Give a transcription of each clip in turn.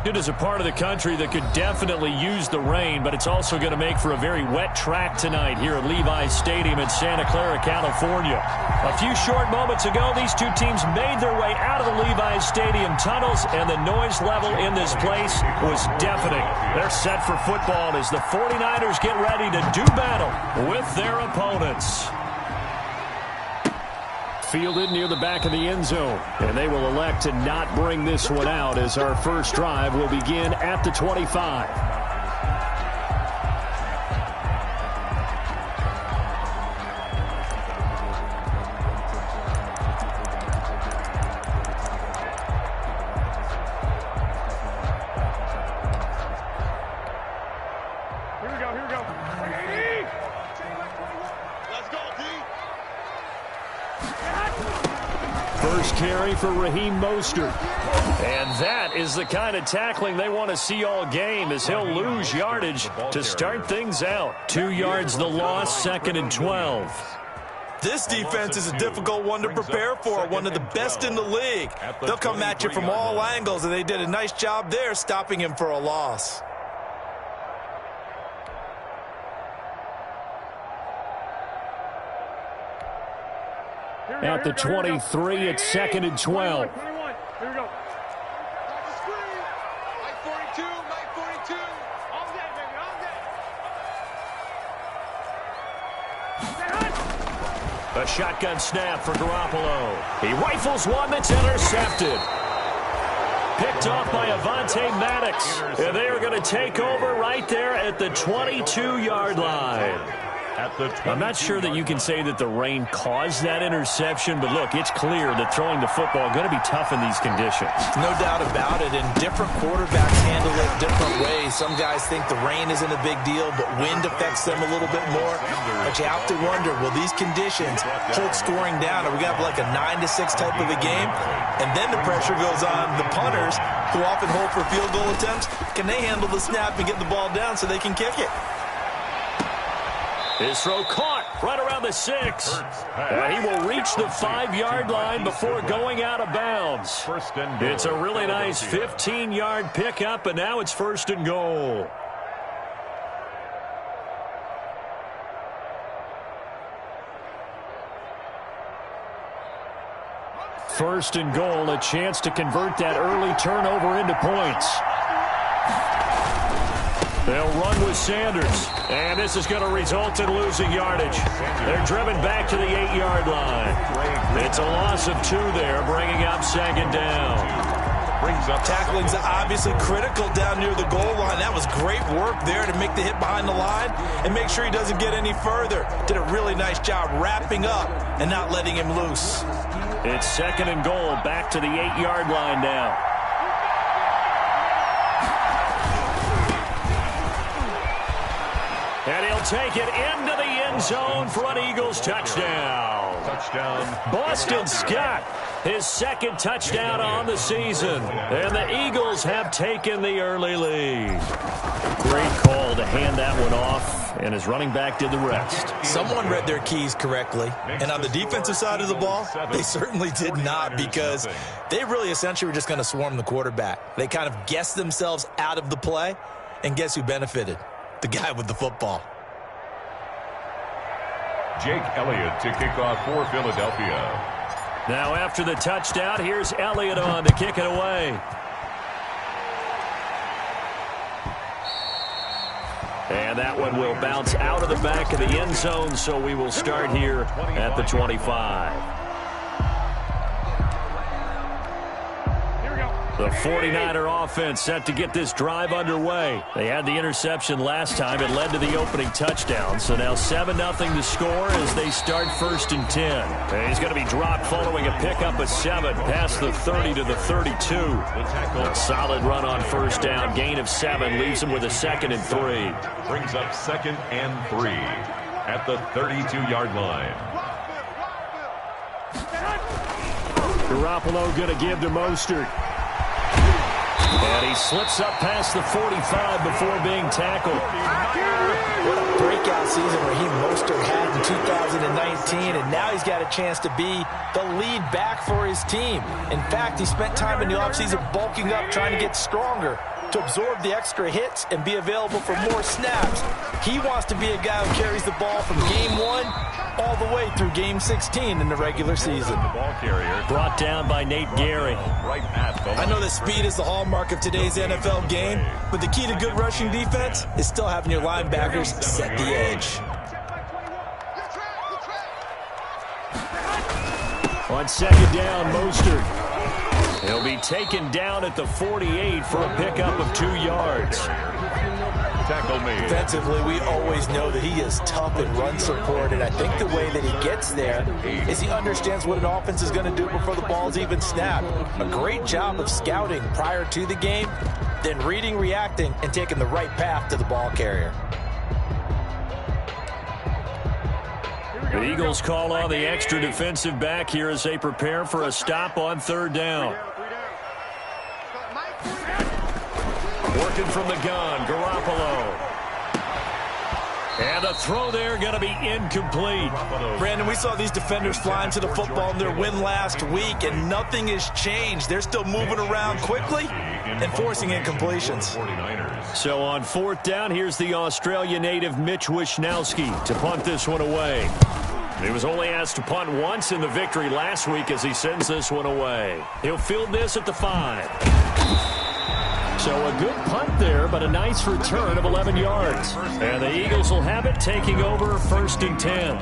It is a part of the country that could definitely use the rain, but it's also going to make for a very wet track tonight here at Levi's Stadium in Santa Clara, California. A few short moments ago, these two teams made their way out of the Levi's Stadium tunnels, and the noise level in this place was deafening. They're set for football as the 49ers get ready to do battle with their opponents. Fielded near the back of the end zone, and they will elect to not bring this one out as our first drive will begin at the 25. For Raheem Mostert. And that is the kind of tackling they want to see all game as he'll lose yardage to start things out. 2 yards the loss, 2nd and 12. This defense is a difficult one to prepare for, one of the best in the league. They'll come at you from all angles, and they did a nice job there stopping him for a loss. At the 23, it's 2nd and 12. Here we go. Light 42, light 42. All day, baby, all day. A shotgun snap for Garoppolo. He rifles one that's intercepted. Picked off by Avonte Maddox. And they are going to take over right there at the 22-yard line. I'm not sure that you can say that the rain caused that interception, but look, it's clear that throwing the football is going to be tough in these conditions. No doubt about it, and different quarterbacks handle it different ways. Some guys think the rain isn't a big deal, but wind affects them a little bit more. But you have to wonder, will these conditions hold scoring down? Are we going to have like a 9-6 type of a game? And then the pressure goes on the punters, who often hold for field goal attempts. Can they handle the snap and get the ball down so they can kick it? His throw caught right around the 6. And he will reach the 5-yard line before going out of bounds. It's a really nice 15-yard pickup, and now it's 1st and goal. First and goal, a chance to convert that early turnover into points. They'll run with Sanders, and this is going to result in losing yardage. They're driven back to the 8-yard line. It's a loss of 2 there, bringing up 2nd down. Tackling's obviously critical down near the goal line. That was great work there to make the hit behind the line and make sure he doesn't get any further. Did a really nice job wrapping up and not letting him loose. It's 2nd and goal, back to the 8-yard line now. And he'll take it into the end zone for an Eagles touchdown. Boston Scott, his 2nd touchdown on the season. And the Eagles have taken the early lead. Great call to hand that one off, and his running back did the rest. Someone read their keys correctly. And on the defensive side of the ball, they certainly did not, because they really essentially were just going to swarm the quarterback. They kind of guessed themselves out of the play, and guess who benefited? The guy with the football. Jake Elliott to kick off for Philadelphia. Now after the touchdown, here's Elliott on to kick it away. And that one will bounce out of the back of the end zone, so we will start here at the 25. The 49er offense set to get this drive underway. They had the interception last time. It led to the opening touchdown. So now 7-0 to score as they start 1st and 10. And he's going to be dropped following a pickup of 7 past the 30 to the 32. A solid run on 1st down. Gain of 7 leaves him with a 2nd and 3. Brings up 2nd and 3 at the 32-yard line. Garoppolo going to give to Mostert. And he slips up past the 45 before being tackled. What a breakout season Raheem Mostert had in 2019, and now he's got a chance to be the lead back for his team. In fact, he spent time in the offseason bulking up, trying to get stronger. to absorb the extra hits and be available for more snaps. He wants to be a guy who carries the ball from game 1 all the way through game 16 in the regular season. The ball carrier Brought down by Nate Gary. right at the I know that speed is the hallmark of today's NFL game, but the key to good rushing defense is still having your linebackers set the edge. On second down, Mostert. He'll be taken down at the 48 for a pickup of 2 yards. tackle made. Defensively, we always know that he is tough and run support, and I think the way that he gets there is he understands what an offense is going to do before the ball's even snapped. A great job of scouting prior to the game, then reading, reacting, and taking the right path to the ball carrier. The Eagles call on the extra defensive back here as they prepare for a stop on third down. Working from the gun, Garoppolo. And the throw there going to be incomplete. Brandon, we saw these defenders flying to the football in their win last week, and nothing has changed. They're still moving around quickly and forcing incompletions. So on fourth down, here's the Australia native Mitch Wishnowski to punt this one away. He was only asked to punt once in the victory last week as he sends this one away. He'll field this at the 5. So a good punt there, but a nice return of 11 yards. And the Eagles will have it, taking over 1st and 10.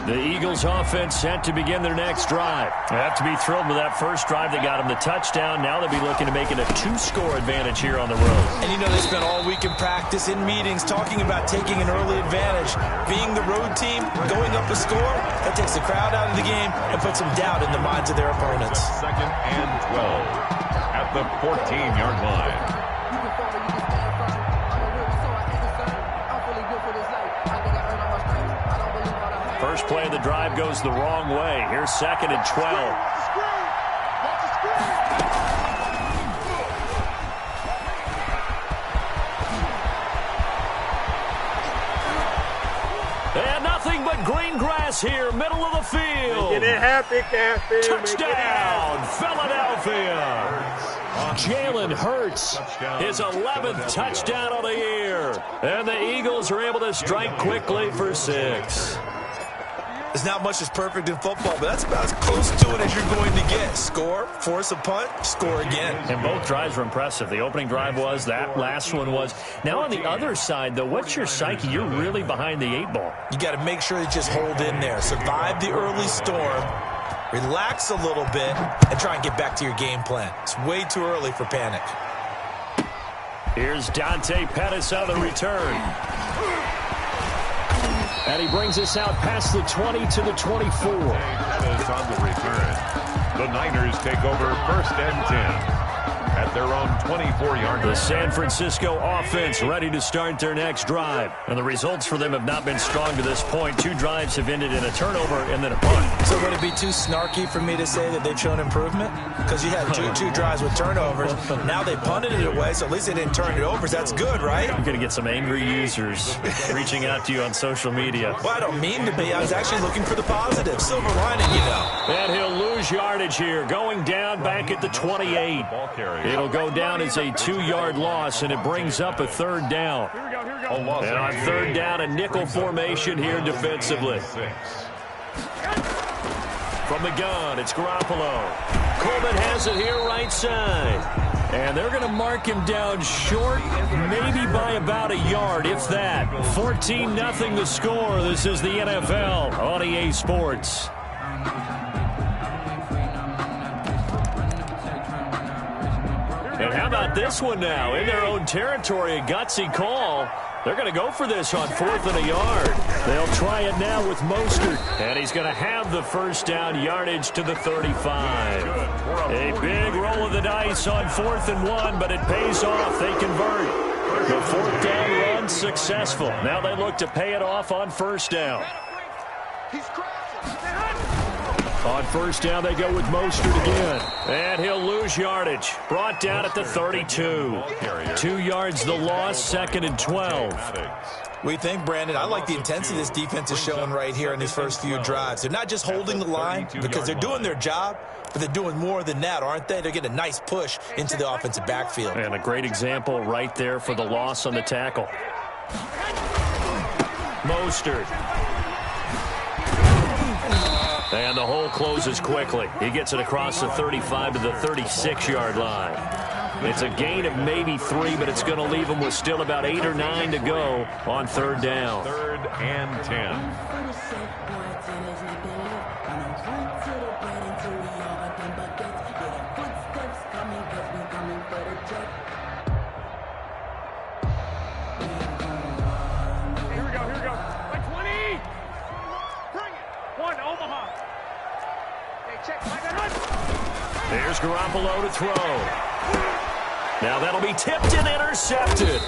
The Eagles offense set to begin their next drive. They have to be thrilled with that first drive that got them the touchdown. Now they'll be looking to make it a 2-score advantage here on the road. And you know they spent all week in practice, in meetings, talking about taking an early advantage. Being the road team, going up a score, that takes the crowd out of the game and puts some doubt in the minds of their opponents. 2nd and 12 at the 14-yard line. First play of the drive goes the wrong way. Here's 2nd and 12. And nothing but green grass here, middle of the field. Get it happy, Captain. Touchdown, Philadelphia. Jalen Hurts, his 11th touchdown of the year. And the Eagles are able to strike quickly for 6. There's not much that's perfect in football, but that's about as close to it as you're going to get. Score, force a punt, score again. And both drives were impressive. The opening drive was, that last one was. Now on the other side, though, what's your psyche? You're really behind the 8 ball. You got to make sure you just hold in there. Survive the early storm, relax a little bit, and try and get back to your game plan. It's way too early for panic. Here's Dante Pettis on the return. And he brings us out past the 20 to the 24. Pettis on the return. The Niners take over 1st and 10 at their own 24-yard line. The San Francisco offense ready to start their next drive. And the results for them have not been strong to this point. 2 drives have ended in a turnover and then a punt. So would it be too snarky for me to say that they've shown improvement? Because you had two drives with turnovers. Now they punted it away, so at least they didn't turn it over. So that's good, right? I'm going to get some angry users reaching out to you on social media. Well, I don't mean to be. I was actually looking for the positive. Silver lining, you know. And he'll lose yardage here, going down back at the 28. It'll go down as a 2-yard loss, and it brings up a 3rd down. And on 3rd down, a nickel formation here defensively. From the gun, it's Garoppolo. Coleman has it here right side. And they're going to mark him down short, maybe by about a yard, if that. 14-0 the score. This is the NFL on EA Sports. And how about this one now? In their own territory, a gutsy call. They're going to go for this on 4th and a yard. They'll try it now with Mostert. And he's going to have the first down yardage to the 35. A big roll of the dice on 4th and 1, but it pays off. They convert. The 4th down run successful. Now they look to pay it off on 1st down. On 1st down, they go with Mostert again. And he'll lose yardage. Brought down at the 32. 2 yards the loss, 2nd and 12. What do you think, Brandon? I like the intensity this defense is showing right here in these first few drives. They're not just holding the line because they're doing their job, but they're doing more than that, aren't they? They're getting a nice push into the offensive backfield. And a great example right there for the loss on the tackle. Mostert. And the hole closes quickly. He gets it across the 35 to the 36-yard line. It's a gain of maybe 3, but it's going to leave them with still about 8 or 9 to go on third down. 3rd and 10. Here we go. By 20. Bring it. 1, Omaha. Hey, check. There's Garoppolo to throw. Now that'll be tipped and intercepted.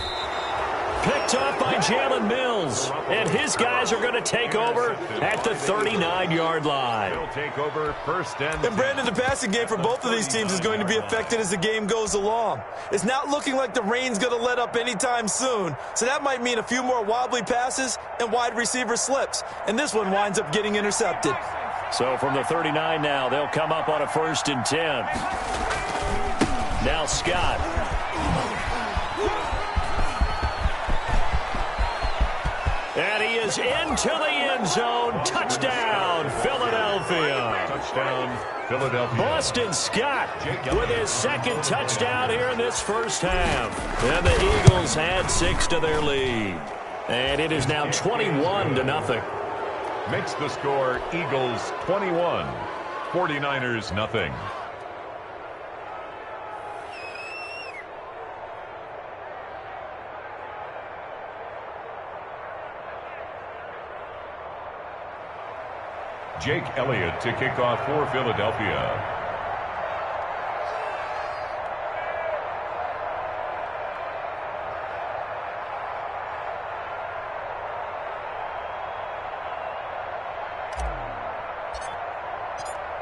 Picked up by Jalen Mills. And his guys are going to take over at the 39-yard line. They'll take over 1st and 10. And Brandon, the passing game for both of these teams is going to be affected as the game goes along. It's not looking like the rain's going to let up anytime soon. So that might mean a few more wobbly passes and wide receiver slips. And this one winds up getting intercepted. So from the 39 now, they'll come up on a 1st and 10. Now Scott. And he is into the end zone. Touchdown, Philadelphia. Touchdown, Philadelphia. Boston Scott with his 2nd touchdown here in this first half. And the Eagles had 6 to their lead. And it is now 21-0. Makes the score Eagles 21, 49ers nothing. Jake Elliott to kick off for Philadelphia.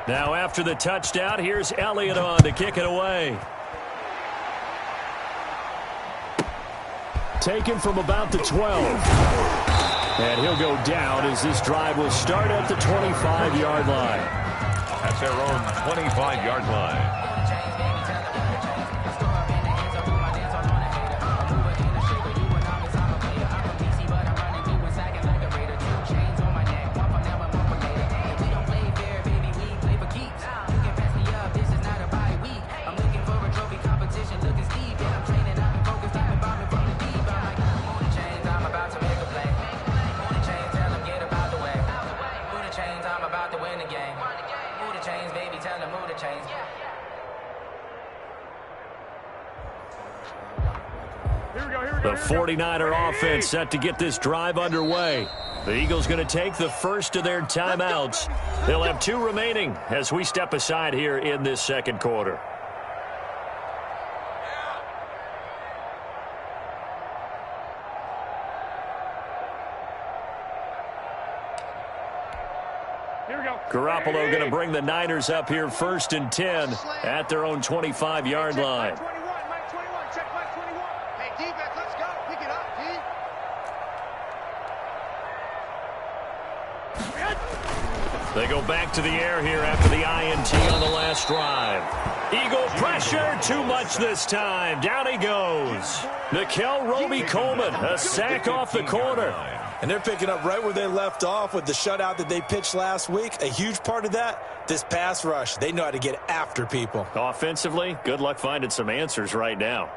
Now after the touchdown, here's Elliott on to kick it away. Taken from about the 12. And he'll go down as this drive will start at the 25-yard line. At their own 25-yard line. The 49er offense set to get this drive underway. The Eagles going to take the first of their timeouts. They'll have 2 remaining as we step aside here in this second quarter. Garoppolo going to bring the Niners up here 1st and 10 at their own 25-yard line. They go back to the air here after the INT on the last drive. Eagle pressure, too much this time. Down he goes. Nickel Roby-Coleman, a sack off the corner. And they're picking up right where they left off with the shutout that they pitched last week. A huge part of that, this pass rush. They know how to get after people. Offensively, good luck finding some answers right now.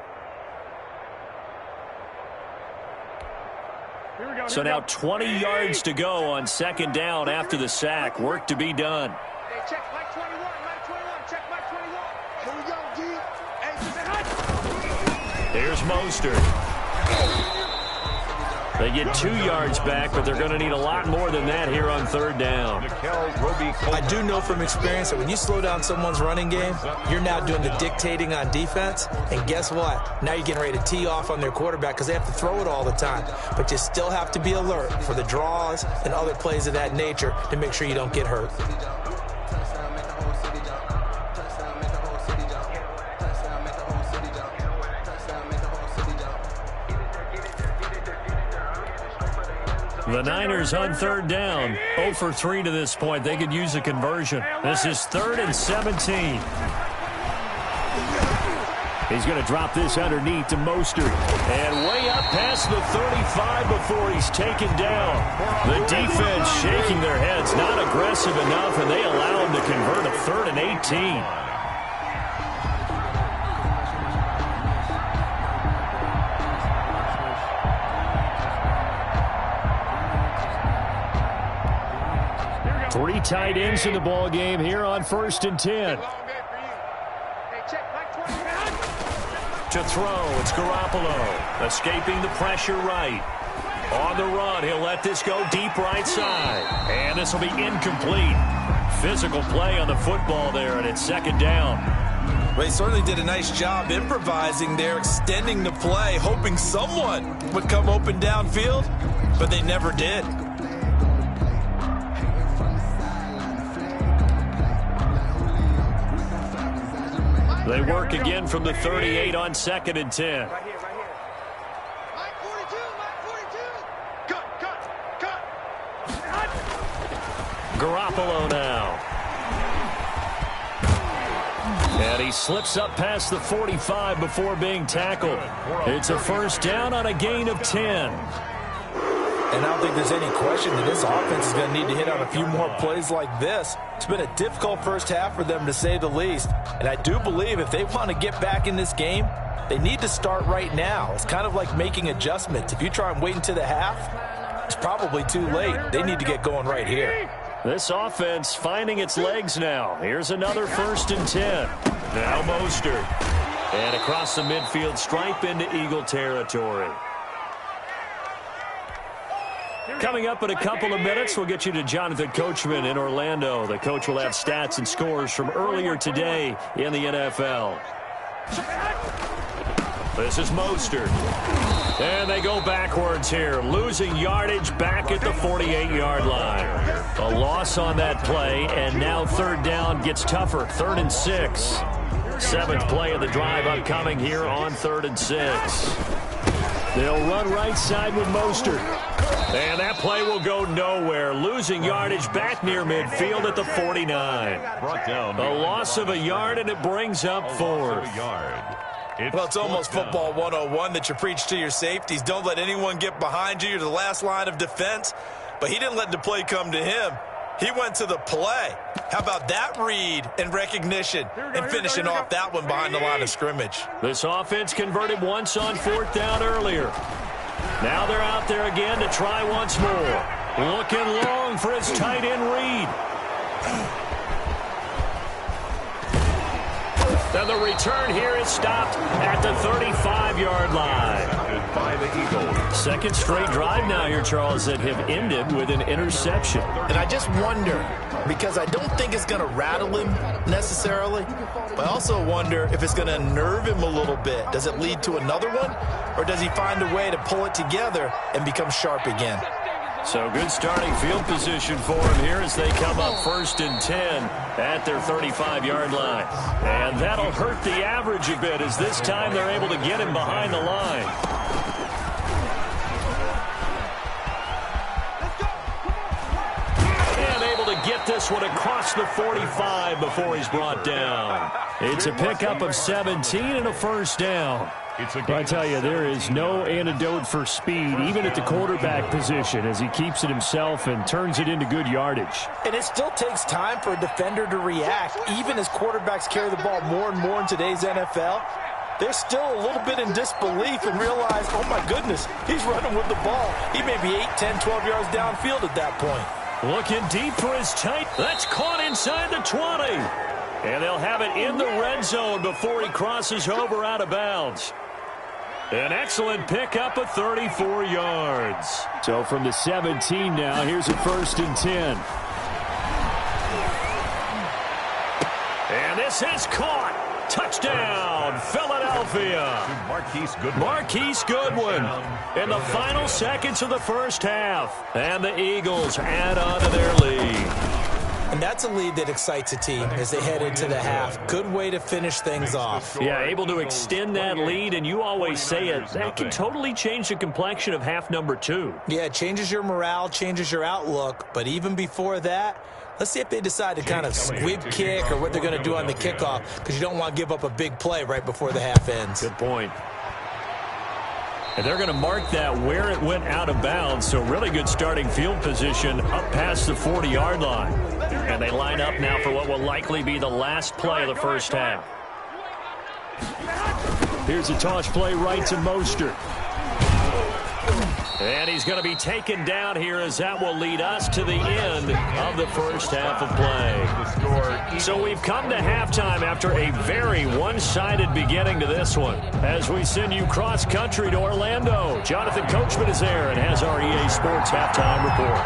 So now 20 yards to go on 2nd down after the sack. Work to be done. Hey, check Mike 21, Mike 21, check Mike 21. Here we go, D. Hey, Here's Mostert. They get 2 yards back, but they're going to need a lot more than that here on 3rd down. I do know from experience that when you slow down someone's running game, you're now doing the dictating on defense. And guess what? Now you're getting ready to tee off on their quarterback because they have to throw it all the time. But you still have to be alert for the draws and other plays of that nature to make sure you don't get hurt. The Niners on third down. 0 for 3 to this point. They could use a conversion. This is 3rd and 17. He's going to drop this underneath to Mostert. And way up past the 35 before he's taken down. The defense shaking their heads, not aggressive enough, and they allow him to convert a 3rd and 18. Three tight ends in the ball game here on 1st and 10. To throw, it's Garoppolo. Escaping the pressure right. On the run, he'll let this go deep right side. And this will be incomplete. Physical play on the football there, and it's 2nd down. Well, he certainly did a nice job improvising there, extending the play, hoping someone would come open downfield, but they never did. They work again from the 38 on 2nd and 10. Right here. Mike 42. Cut. Garoppolo now. And he slips up past the 45 before being tackled. It's a 1st down on a gain of 10. And I don't think there's any question that this offense is going to need to hit on a few more plays like this. It's been a difficult first half for them, to say the least. And I do believe if they want to get back in this game, they need to start right now. It's kind of like making adjustments. If you try and wait until the half, it's probably too late. They need to get going right here. This offense finding its legs now. Here's another 1st and 10. Now Mostert. And across the midfield stripe into Eagle territory. Coming up in a couple of minutes, we'll get you to Jonathan Coachman in Orlando. The coach will have stats and scores from earlier today in the NFL. This is Mostert. And they go backwards here, losing yardage back at the 48-yard line. A loss on that play, and now 3rd down gets tougher, 3rd and 6. 7th play of the drive upcoming here on 3rd and 6. They'll run right side with Mostert. And that play will go nowhere. Losing yardage back near midfield at the 49. Brought down. A loss of a yard, and it brings up 4th. Well, it's almost football 101 that you preach to your safeties. Don't let anyone get behind you. You're the last line of defense. But he didn't let the play come to him. He went to the play. How about that read and recognition and finishing off that one behind the line of scrimmage? This offense converted once on 4th down earlier. Now they're out there again to try once more. Looking long for his tight end read. Then the return here is stopped at the 35-yard line. By the Eagles. 2nd straight drive now here, Charles, that have ended with an interception. And I just wonder, because I don't think it's going to rattle him necessarily, but I also wonder if it's going to unnerve him a little bit. Does it lead to another one, or does he find a way to pull it together and become sharp again? So good starting field position for him here as they come up 1st and 10 at their 35-yard line. And that'll hurt the average a bit as this time they're able to get him behind the line. And able to get this one across the 45 before he's brought down. It's a pickup of 17 and a 1st down. But I tell you, there is no antidote for speed, even at the quarterback position, as he keeps it himself and turns it into good yardage. And it still takes time for a defender to react. Even as quarterbacks carry the ball more and more in today's NFL, they're still a little bit in disbelief and realize, oh my goodness, he's running with the ball. He may be 8, 10, 12 yards downfield at that point. Looking deep for his tight. That's caught inside the 20. And they'll have it in the red zone before he crosses over out of bounds. An excellent pickup of 34 yards. So from the 17 now, here's a 1st and 10. And this is caught. Touchdown, Philadelphia. Marquise Goodwin in the final seconds of the first half. And the Eagles add on to their lead. And that's a lead that excites a team as they head into the half. Good way to finish things off. Yeah, able to extend that lead, and you always say it, that can totally change the complexion of half number 2. Yeah, it changes your morale, changes your outlook, but even before that, let's see if they decide to kind of squib kick or what they're going to do on the kickoff, because you don't want to give up a big play right before the half ends. Good point. And they're going to mark that where it went out of bounds, so really good starting field position up past the 40-yard line. And they line up now for what will likely be the last play of the first half. Here's a toss play right to Mostert. And he's going to be taken down here as that will lead us to the end of the first half of play. So we've come to halftime after a very one-sided beginning to this one. As we send you cross-country to Orlando, Jonathan Coachman is there and has our EA Sports halftime report.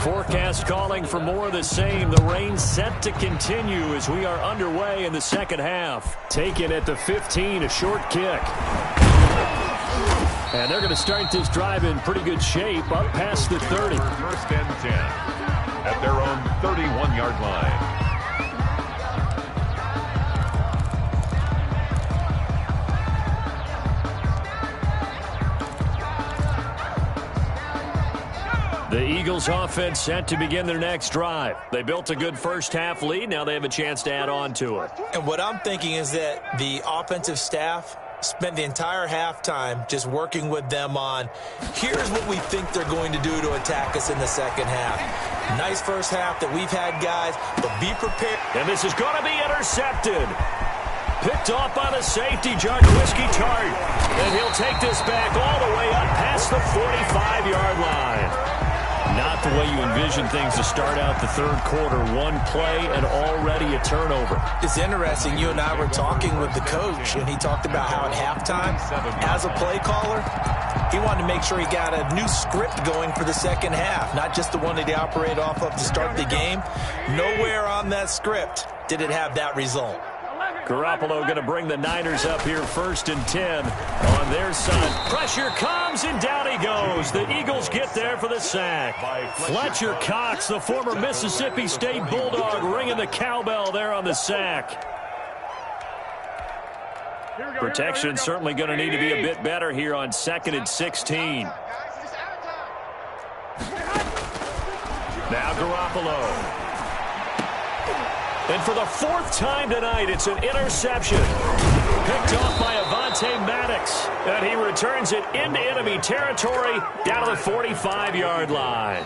Forecast calling for more of the same. The rain set to continue as we are underway in the second half. Taken at the 15, a short kick. And they're going to start this drive in pretty good shape up past the 30. First and 10 at their own 31-yard line. The Eagles offense set to begin their next drive. They built a good first half lead. Now they have a chance to add on to it. And what I'm thinking is that the offensive staff spent the entire halftime just working with them on, here's what we think they're going to do to attack us in the second half. Nice first half that we've had, guys, but be prepared. And this is going to be intercepted. Picked off by the safety, Jarkowski Tart. And he'll take this back all the way up past the 45-yard line. Not the way you envision things to start out the third quarter. One play and already a turnover. It's interesting. You and I were talking with the coach, and he talked about how at halftime, as a play caller, he wanted to make sure he got a new script going for the second half, not just the one that he operated off of to start the game. Nowhere on that script did it have that result. Garoppolo going to bring the Niners up here first and 10 on their side. Pressure comes, and down he goes. The Eagles get there for the sack. Fletcher Cox, the former Mississippi State Bulldog, ringing the cowbell there on the sack. Protection certainly going to need to be a bit better here on 2nd and 16. Now Garoppolo. And for the fourth time tonight, it's an interception. Picked off by Avonte Maddox. And he returns it into enemy territory down to the 45-yard line.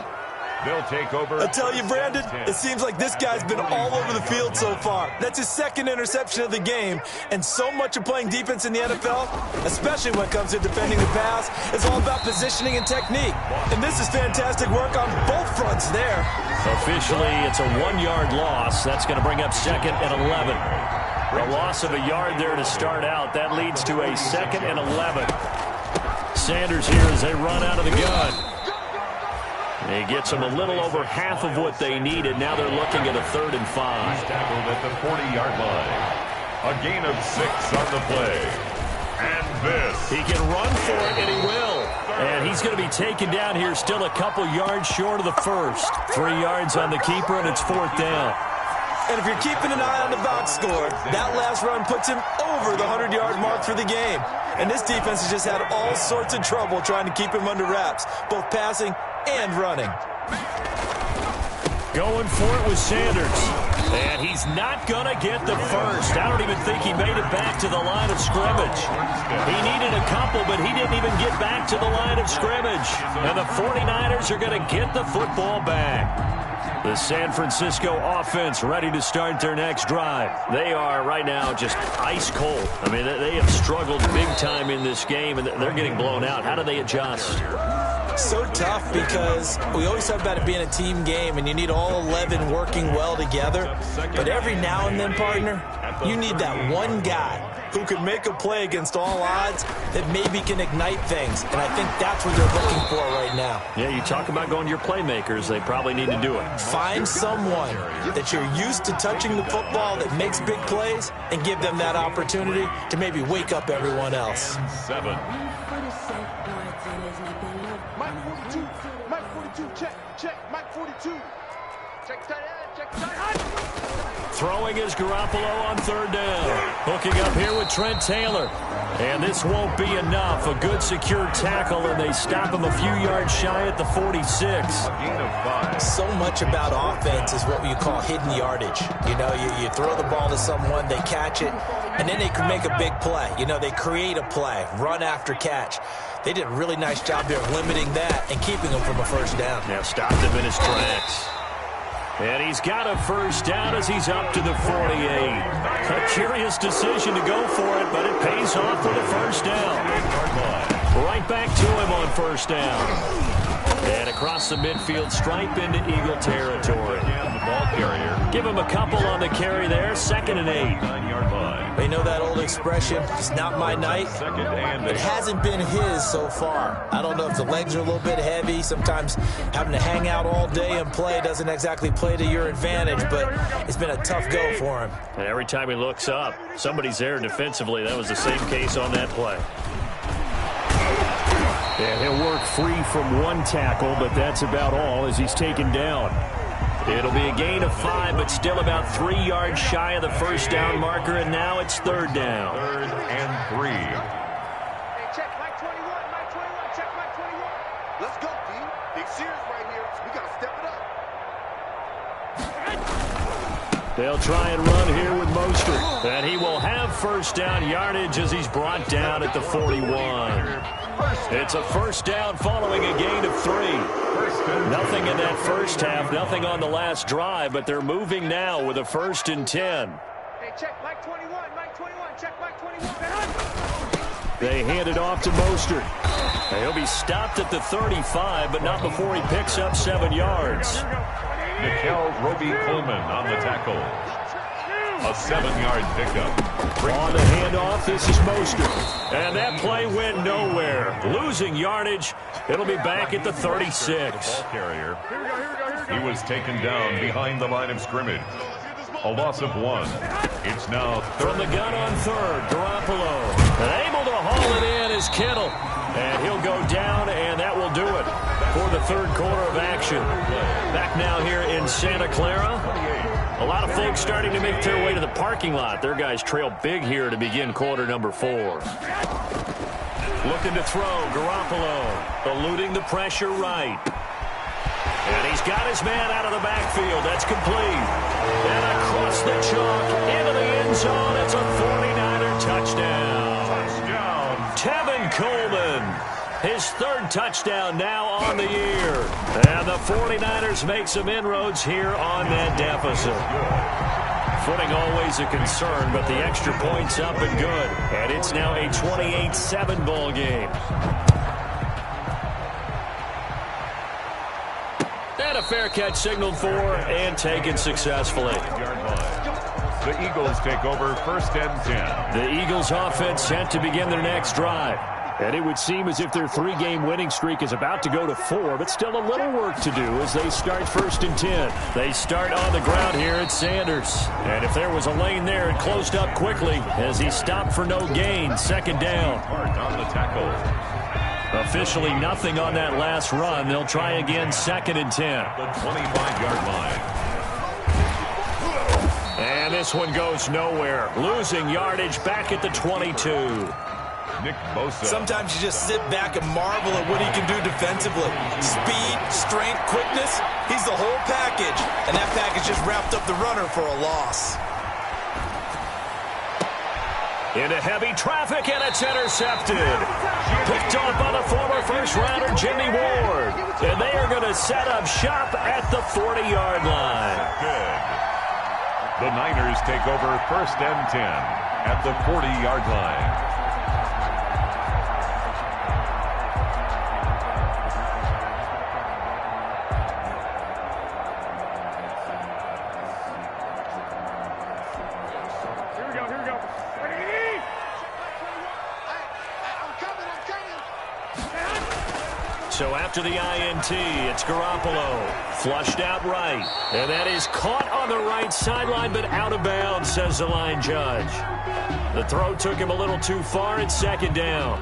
They'll take over. I tell you, Brandon, it seems like this guy's been all over the field so far. That's his second interception of the game. And so much of playing defense in the NFL, especially when it comes to defending the pass, is all about positioning and technique. And this is fantastic work on both fronts there. Officially, it's a 1-yard loss. That's going to bring up 2nd and 11. A loss of a yard there to start out. That leads to a 2nd and 11. Sanders here as they run out of the gun. He gets them a little over half of what they needed. Now they're looking at a 3rd and 5. Tackled at the 40-yard line. A gain of 6 on the play. And this. He can run for it, and he will. And he's going to be taken down here still a couple yards short of the first. 3 yards on the keeper, and it's 4th down. And if you're keeping an eye on the box score, that last run puts him over the 100-yard mark for the game. And this defense has just had all sorts of trouble trying to keep him under wraps, both passing and running. Going for it with Sanders. And he's not going to get the first. I don't even think he made it back to the line of scrimmage. He needed a couple, but he didn't even get back to the line of scrimmage. And the 49ers are going to get the football back. The San Francisco offense ready to start their next drive. They are right now just ice cold. I mean, they have struggled big time in this game, and they're getting blown out. How do they adjust? So tough because we always talk about it being a team game and you need all 11 working well together. But every now and then, partner, you need that one guy who can make a play against all odds that maybe can ignite things. And I think that's what they're looking for right now. Yeah, you talk about going to your playmakers. They probably need to do it. Find someone that you're used to touching the football that makes big plays and give them that opportunity to maybe wake up everyone else. 7. Mike 42. Mike 42. Check. Mike 42. Check tight end. Check tight end. Throwing is Garoppolo on 3rd down. Hooking up here with Trent Taylor. And this won't be enough. A good secure tackle, and they stop him a few yards shy at the 46. Gain of 5. So much about offense is what you call hidden yardage. You know, you throw the ball to someone, they catch it, and then they can make a big play. You know, they create a play, run after catch. They did a really nice job there limiting that and keeping him from a first down. Now stopped him in his tracks. And he's got a first down as he's up to the 48. A curious decision to go for it, but it pays off with a first down. Right back to him on first down. And across the midfield stripe into Eagle territory. The ball carrier. Give him a couple on the carry there. 2nd and 8. 9-yard line. They know that old expression, it's not my night. 2nd and 8. It hasn't been his so far. I don't know if the legs are a little bit heavy. Sometimes having to hang out all day and play doesn't exactly play to your advantage, but it's been a tough go for him. And every time he looks up, somebody's there defensively. That was the same case on that play. And he'll work free from one tackle, but that's about all as he's taken down. It'll be a gain of 5, but still about 3 yards shy of the first down marker, and now it's 3rd down. 3rd and 3. Hey, check Mike 21. Mike 21. Check Mike 21. Let's go, D. Big series right here. We got to step it up. They'll try and run here with Mostert. And he will have first down yardage as he's brought down at the 41. It's a first down following a gain of 3. Nothing in that first half, nothing on the last drive, but they're moving now with a 1st and 10. Hey, check Mike 21. Mike 21. Check Mike 21. They hand it off to Mostert. And he'll be stopped at the 35, but not before he picks up 7 yards. Nickel Roby-Coleman on the tackle. A 7-yard pickup. On the handoff, this is Mostert. And that play went nowhere. Losing yardage. It'll be back at the 36. Ball carrier. He was taken down behind the line of scrimmage. A loss of 1. It's now from the gun on 3rd. Garoppolo. And able to haul it in is Kittle. And he'll go down, and that will do it for the 3rd quarter of action. Back now here in Santa Clara. A lot of folks starting to make their way to the parking lot. Their guys trail big here to begin quarter number 4. Looking to throw, Garoppolo. Eluding the pressure right. And he's got his man out of the backfield. That's complete. And across the chalk, into the end zone. It's a 49er touchdown. Tevin Coleman. His 3rd touchdown now on the year. And the 49ers make some inroads here on that deficit. Footing always a concern, but the extra point's up and good. And it's now a 28-7 ball game. And a fair catch signaled for and taken successfully. The Eagles take over 1st and 10. The Eagles offense set to begin their next drive. And it would seem as if their 3-game winning streak is about to go to 4, but still a little work to do as they start 1st and 10. They start on the ground here at Sanders. And if there was a lane there, it closed up quickly as he stopped for no gain. 2nd down. On the tackle. Officially nothing on that last run. They'll try again 2nd and 10. The 25-yard line. And this one goes nowhere. Losing yardage back at the 22. Nick Bosa. Sometimes you just sit back and marvel at what he can do defensively. Speed, strength, quickness. He's the whole package. And that package just wrapped up the runner for a loss. Into heavy traffic, and it's intercepted. Picked off by the former first-rounder Jimmy Ward. And they are going to set up shop at the 40-yard line. Good. The Niners take over 1st and 10 at the 40-yard line. So after the INT, it's Garoppolo. Flushed out right. And that is caught on the right sideline, but out of bounds, says the line judge. The throw took him a little too far. It's second down.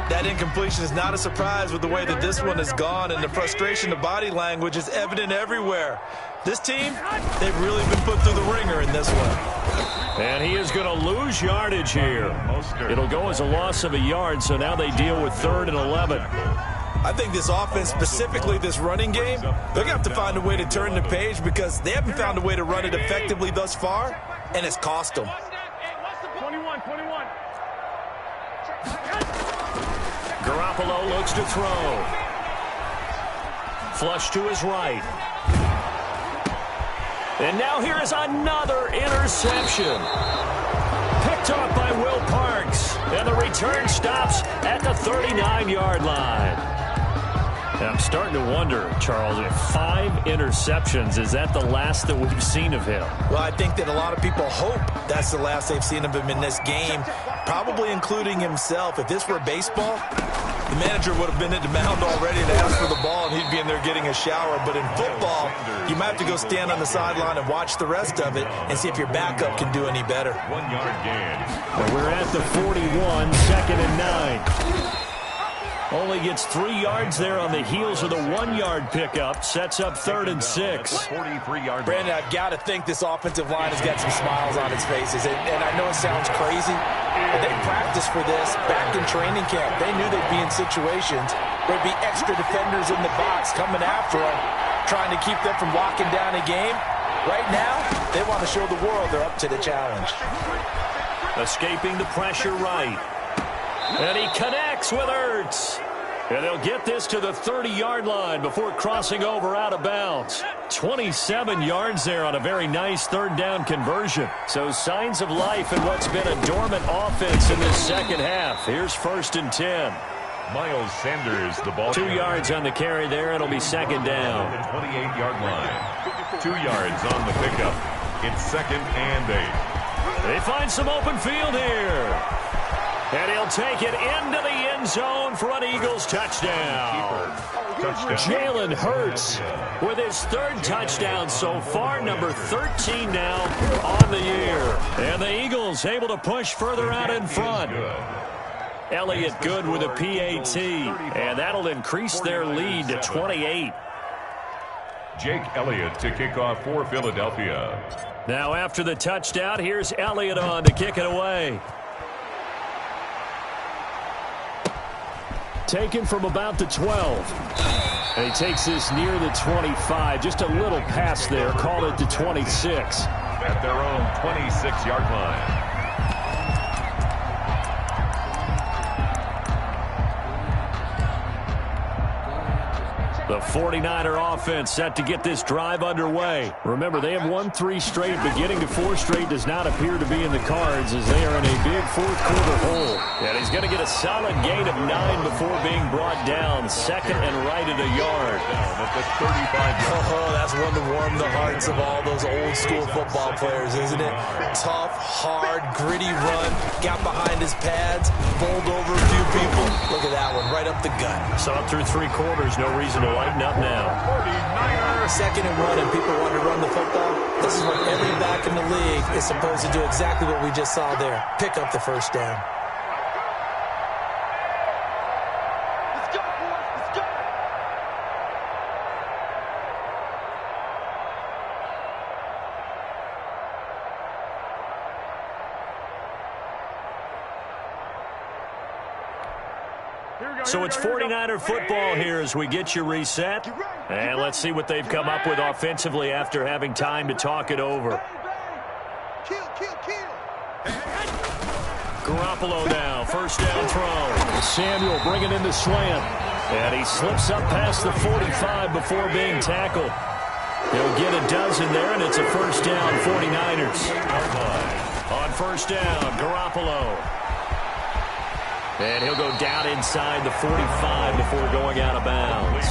That incompletion is not a surprise with the way that this one has gone, and the frustration, the body language is evident everywhere. This team, they've really been put through the ringer in this one. And he is going to lose yardage here. It'll go as a loss of a yard, so now they deal with 3rd and 11. I think this offense, specifically this running game, they're going to have to find a way to turn the page because they haven't found a way to run it effectively thus far, and it's cost them. 21. Garoppolo looks to throw. Flush to his right. And now here is another interception. Picked off by Will Parks. And the return stops at the 39-yard line. And I'm starting to wonder, Charles, if 5 interceptions, is that the last that we've seen of him? Well, I think that a lot of people hope that's the last they've seen of him in this game, probably including himself. If this were baseball, the manager would have been at the mound already to ask for the ball, and he'd be in there getting a shower. But in football, you might have to go stand on the sideline and watch the rest of it and see if your backup can do any better. 1-yard gain. Well, we're at the 41, 2nd and 9. Only gets 3 yards there on the heels of the 1-yard pickup. Sets up 3rd and 6. 43-yard. Brandon, I've got to think this offensive line has got some smiles on its faces. And I know it sounds crazy, but they practiced for this back in training camp. They knew they'd be in situations where there'd be extra defenders in the box coming after them, trying to keep them from locking down a game. Right now, they want to show the world they're up to the challenge. Escaping the pressure right. And he connects with Ertz. And they'll get this to the 30-yard line before crossing over out of bounds. 27 yards there on a very nice 3rd down conversion. So signs of life in what's been a dormant offense in this second half. Here's 1st and 10. Miles Sanders, the ball. 2 yards on the carry there. It'll be 2nd down. The 28-yard line. 2 yards on the pickup. It's 2nd and 8. They find some open field here. And he'll take it into the end zone for an Eagles touchdown. Jalen Hurts with his 3rd touchdown so far, number 13 now on the year. And the Eagles able to push further out in front. Elliott good with a PAT, and that'll increase their lead to 28. Jake Elliott to kick off for Philadelphia. Now after the touchdown, here's Elliott on to kick it away. Taken from about the 12. And he takes this near the 25. Just a little pass there. Call it the 26. At their own 26-yard line. The 49er offense set to get this drive underway. Remember, they have won 3 straight, but getting to 4 straight does not appear to be in the cards as they are in a big 4th quarter hole. And he's going to get a solid gain of 9 before being brought down. 2nd and right at a yard. Oh, that's one to warm the hearts of all those old school football players, isn't it? Tough, hard, gritty run. Got behind his pads, bowled over a few people. Look at that one, right up the gut. So up through 3 quarters, no reason to lighten up now. 2nd and 1, and people want to run the football. This is what every back in the league is supposed to do, exactly what we just saw there. Pick up the 1st down. Let's go, boys. Let's go. So it's 49er football here as we get you reset. And let's see what they've come up with offensively after having time to talk it over. Kill. Garoppolo now, 1st down throw. Samuel bringing in the slant. And he slips up past the 45 before being tackled. He'll get a dozen there, and it's a 1st down, 49ers. On 1st down, Garoppolo. And he'll go down inside the 45 before going out of bounds.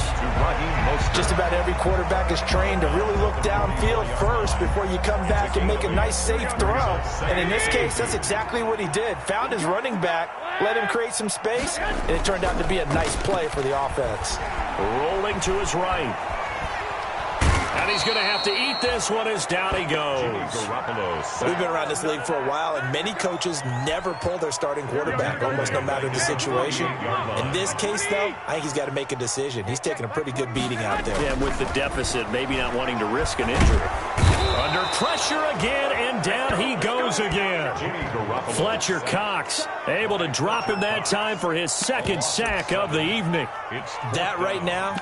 Just about every quarterback is trained to really look downfield first before you come back and make a nice, safe throw. And in this case, that's exactly what he did. Found his running back, let him create some space, and it turned out to be a nice play for the offense. Rolling to his right. And he's going to have to eat this one as down he goes. We've been around this league for a while, and many coaches never pull their starting quarterback, almost no matter the situation. In this case, though, I think he's got to make a decision. He's taking a pretty good beating out there. Yeah, with the deficit, maybe not wanting to risk an injury. Under pressure again, and down he goes again. Fletcher Cox able to drop him that time for his second sack of the evening. That right now,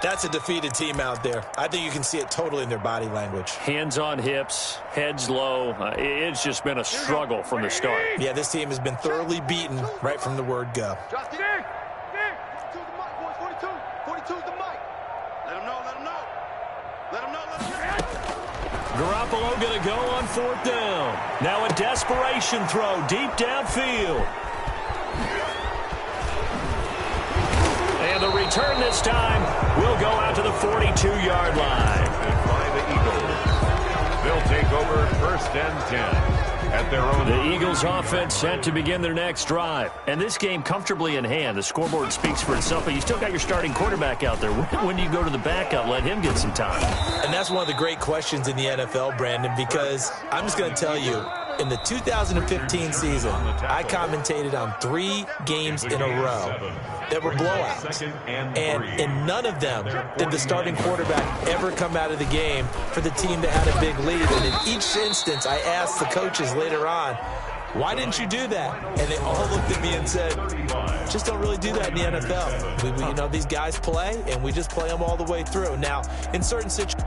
that's a defeated team out there. I think you can see it totally in their body language. Hands on hips, heads low. It's just been a struggle from the start. Yeah, this team has been thoroughly beaten right from the word go. 42's the mic, boys. 42's the mic. Let him know, let him know. Let him know, let him know. Garoppolo going to go on 4th down. Now a desperation throw deep downfield. And the return this time will go out to the 42-yard line. By the Eagles. They'll take over 1st and 10 at their own. The Eagles offense set to begin their next drive. And this game comfortably in hand. The scoreboard speaks for itself, but you still got your starting quarterback out there. When do you go to the backup? Let him get some time. And that's one of the great questions in the NFL, Brandon, because I'm just going to tell you, in the 2015 season, I commentated on 3 games in a row that were blowouts. And in none of them did the starting quarterback ever come out of the game for the team that had a big lead. And in each instance, I asked the coaches later on, why didn't you do that? And they all looked at me and said, just don't really do that in the NFL. You know, these guys play, and we just play them all the way through. Now, in certain situations,